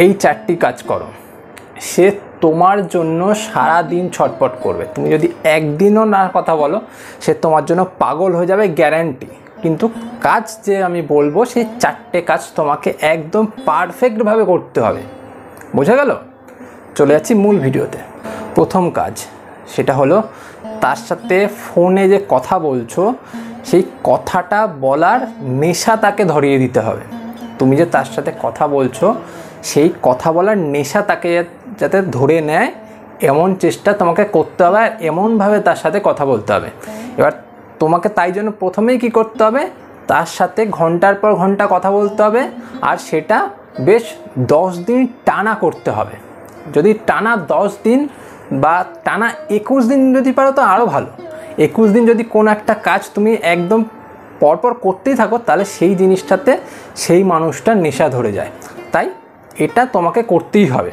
এই 4টি কাজ করো, সে তোমার জন্য সারা দিন ছটপট করবে। তুমি যদি একদিনও না কথা বলো, সে তোমার জন্য পাগল হয়ে যাবে, গ্যারান্টি। কিন্তু কাজ যে আমি বলবো, সেই 4টে কাজ তোমাকে একদম পারফেক্টভাবে করতে হবে। বোঝা গেল? চলে যাচ্ছি মূল ভিডিওতে। প্রথম কাজ সেটা হলো, তার সাথে ফোনে যে কথা বলছো, সেই কথাটা বলার নেশা তাকে ধরিয়ে দিতে হবে। তুমি যে তার সাথে কথা বলছো, সেই কথা বলার নেশা তাকে যাতে ধরে নেয়, এমন চেষ্টা তোমাকে করতে হবে, আর এমনভাবে তার সাথে কথা বলতে হবে। এবার তোমাকে তাই জন্য প্রথমেই কি করতে হবে, তার সাথে ঘন্টার পর ঘন্টা কথা বলতে হবে, আর সেটা বেশ 10 দিন টানা করতে হবে। যদি টানা 10 দিন বা টানা 21 দিন যদি পারো তো আরও ভালো। 21 দিন যদি কোনো একটা কাজ তুমি একদম পরপর করতেই থাকো, তাহলে সেই জিনিসটাতে সেই মানুষটার নেশা ধরে যায়। তাই এটা তোমাকে করতেই হবে।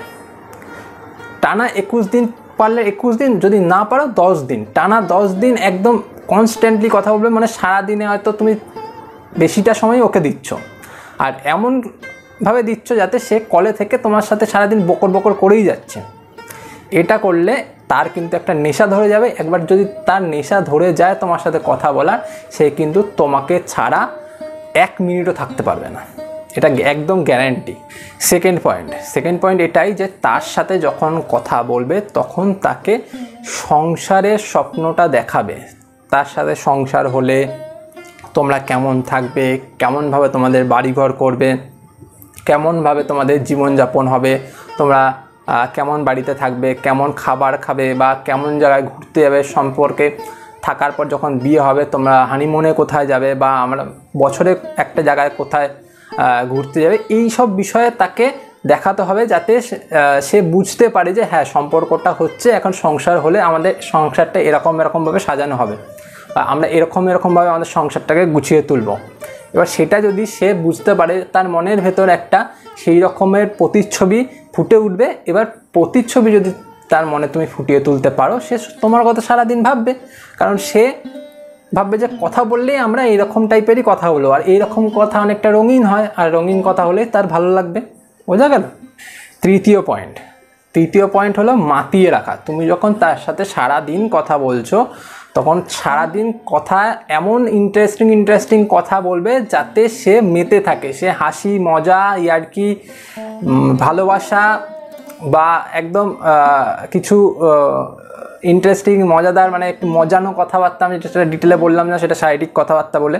টানা 21 দিন পারলে 21 দিন, যদি না পারো 10 দিন, টানা 10 দিন একদম কনস্ট্যান্টলি কথা বলবে। মানে সারাদিনে হয়তো তুমি বেশিটা সময় ওকে দিচ্ছ, আর এমনভাবে দিচ্ছ যাতে সে কলে থেকে তোমার সাথে সারাদিন বকর বকর করেই যাচ্ছে। এটা করলে তার কিন্তু একটা নেশা ধরে যাবে। একবার যদি তার নেশা ধরে যায় তোমার সাথে কথা বলার, সে কিন্তু তোমাকে ছাড়া 1 মিনিটও থাকতে পারবে না, এটা একদম গ্যারান্টি। সেকেন্ড পয়েন্ট এটাই যে তার সাথে যখন কথা বলবে, তখন তাকে সংসারের স্বপ্নটা দেখাবে। তার সাথে সংসার হলে তোমরা কেমন থাকবে, কেমনভাবে তোমাদের বাড়িঘর করবে, কেমনভাবে তোমাদের জীবনযাপন হবে, তোমরা কেমন বাড়িতে থাকবে, কেমন খাবার খাবে, বা কেমন জায়গায় ঘুরতে যাবে, সম্পর্কে থাকার পর যখন বিয়ে হবে তোমরা হানিমুনে কোথায় যাবে, বা আমরা বছরে একটা জায়গায় কোথায় ঘুরতে যাবে। এই সব বিষয়ে তাকে দেখাতে হবে, যাতে সে বুঝতে পারে যে হ্যাঁ, সম্পর্কটা হচ্ছে, এখন সংসার হলে আমাদের সংসারটা এরকমভাবে সাজানো হবে, বা আমরা এরকমভাবে আমাদের সংসারটাকে গুছিয়ে তুলব। এবার সেটা যদি সে বুঝতে পারে, তার মনের ভেতর একটা সেই রকমের প্রতিচ্ছবি ফুটে উঠবে। এবার প্রতিচ্ছবি যদি তার মনে তুমি ফুটিয়ে তুলতে পারো, সে তোমার কথা সারাদিন ভাববে। কারণ সে ভাববে যে কথা বললেই আমরা এইরকম টাইপেরই কথা হলো, আর এইরকম কথা অনেকটা রঙিন হয়, আর রঙিন কথা হলেই তার ভালো লাগবে। বোঝা গেল? তৃতীয় পয়েন্ট হলো মাতিয়ে রাখা। তুমি যখন তার সাথে সারাদিন কথা বলছো, তখন সারাদিন কথা এমন ইন্টারেস্টিং কথা বলবে যাতে সে মেতে থাকে। সে হাসি মজা ইয়ার্কি ভালোবাসা বা একদম কিছু ইন্টারেস্টিং মজাদার, মানে একটু মজানো কথাবার্তা, আমি যেটা ডিটেলে বললাম না, সেটা শারীরিক কথাবার্তা বলে।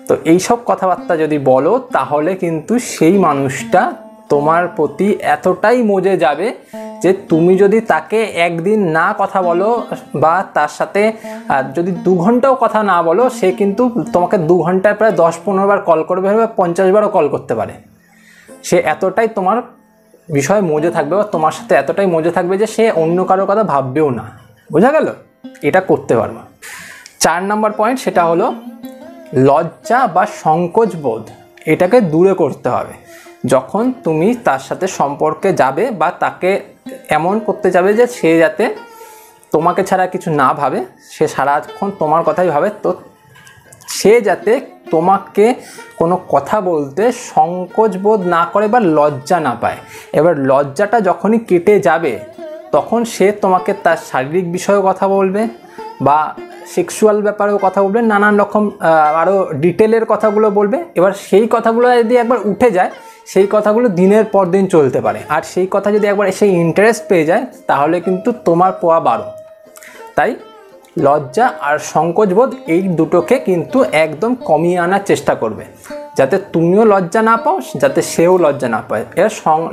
তো এইসব কথাবার্তা যদি বলো, তাহলে কিন্তু সেই মানুষটা তোমার প্রতি এতটাই মজে যাবে যে তুমি যদি তাকে একদিন না কথা বলো, বা তার সাথে যদি 2 ঘন্টাও কথা না বলো, সে কিন্তু তোমাকে 2 ঘন্টায় প্রায় 10-15 বার কল করবে, বা 50 বারও কল করতে পারে। সে এতটাই তোমার বিষয়ে মজে থাকবে, বা তোমার সাথে এতটাই মজে থাকবে যে সে অন্য কারোর কথা ভাববেও না। বোঝা গেল? এটা করতে পারবো। 4 নম্বর পয়েন্ট সেটা হলো লজ্জা বা সংকোচ বোধ। এটাকে দূরে করতে হবে। যখন তুমি তার সাথে সম্পর্কে যাবে, বা তাকে এমন করতে যাবে যে সে যাতে তোমাকে ছাড়া কিছু না ভাবে, সে সারাক্ষণ তোমার কথাই ভাবে, তো সে যাতে তোমাকে কোনো কথা বলতে সংকোচ বোধ না করে বা লজ্জা না পায়। এবার লজ্জাটা যখনই কেটে যাবে, তখন সে তোমাকে তার শারীরিক বিষয়েও কথা বলবে, বা সেক্সুয়াল ব্যাপারেও কথা বলবে, নানান রকম আরও ডিটেলের কথাগুলো বলবে। এবার সেই কথাগুলো যদি একবার উঠে যায়, সেই কথাগুলো দিনের পর দিন চলতে পারে। আর সেই কথা যদি একবার সেই ইন্টারেস্ট পেয়ে যায়, তাহলে কিন্তু তোমার পোয়া 12। তাই লজ্জা আর সংকোচবোধ, এই দুটোকে কিন্তু একদম কমিয়ে আনার চেষ্টা করবে, যাতে তুমিও লজ্জা না পাও, যাতে সেও লজ্জা না পায়। এর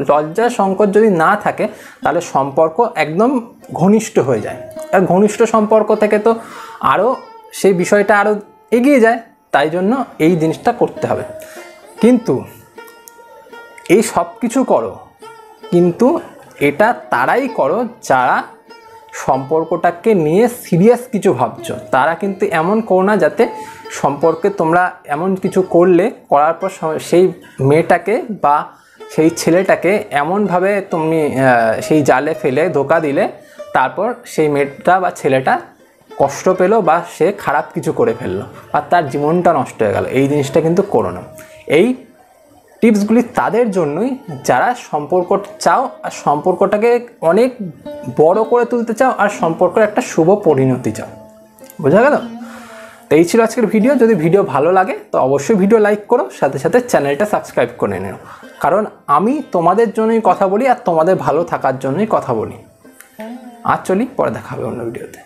লজ্জা সংকোচ যদি না থাকে, তাহলে সম্পর্ক একদম ঘনিষ্ঠ হয়ে যায়। আর ঘনিষ্ঠ সম্পর্ক থেকে তো আরও সেই বিষয়টা আরও এগিয়ে যায়। তাই জন্য এই জিনিসটা করতে হবে। কিন্তু এই সব কিছু করো, কিন্তু এটা তারাই করো যারা সম্পর্কটাকে নিয়ে সিরিয়াস কিছু ভাবছো। তারা কিন্তু এমন করো না যাতে সম্পর্কে তোমরা এমন কিছু করার পর সেই মেয়েটাকে বা সেই ছেলেটাকে এমনভাবে তুমি সেই জালে ফেলে ধোকা দিলে, তারপর সেই মেয়েটা বা ছেলেটা কষ্ট পেলো, বা সে খারাপ কিছু করে ফেললো, আর তার জীবনটা নষ্ট হয়ে গেল। এই জিনিসটা কিন্তু করো না। এই টিপসগুলি তাদের জন্যই যারা সম্পর্ক চাও আর সম্পর্কটাকে অনেক বড় করে তুলতে চাও আর সম্পর্কের একটা শুভ পরিণতি চাও। বোঝা গেল? তো এই ছিল আজকের ভিডিও। যদি ভিডিও ভালো লাগে তো অবশ্যই ভিডিও লাইক করো, সাথে সাথে চ্যানেলটা সাবস্ক্রাইব করে নিও, কারণ আমি তোমাদের জন্যই কথা বলি আর তোমাদের ভালো থাকার জন্যই কথা বলি। আর চলি, পরে দেখা হবে অন্য ভিডিওতে।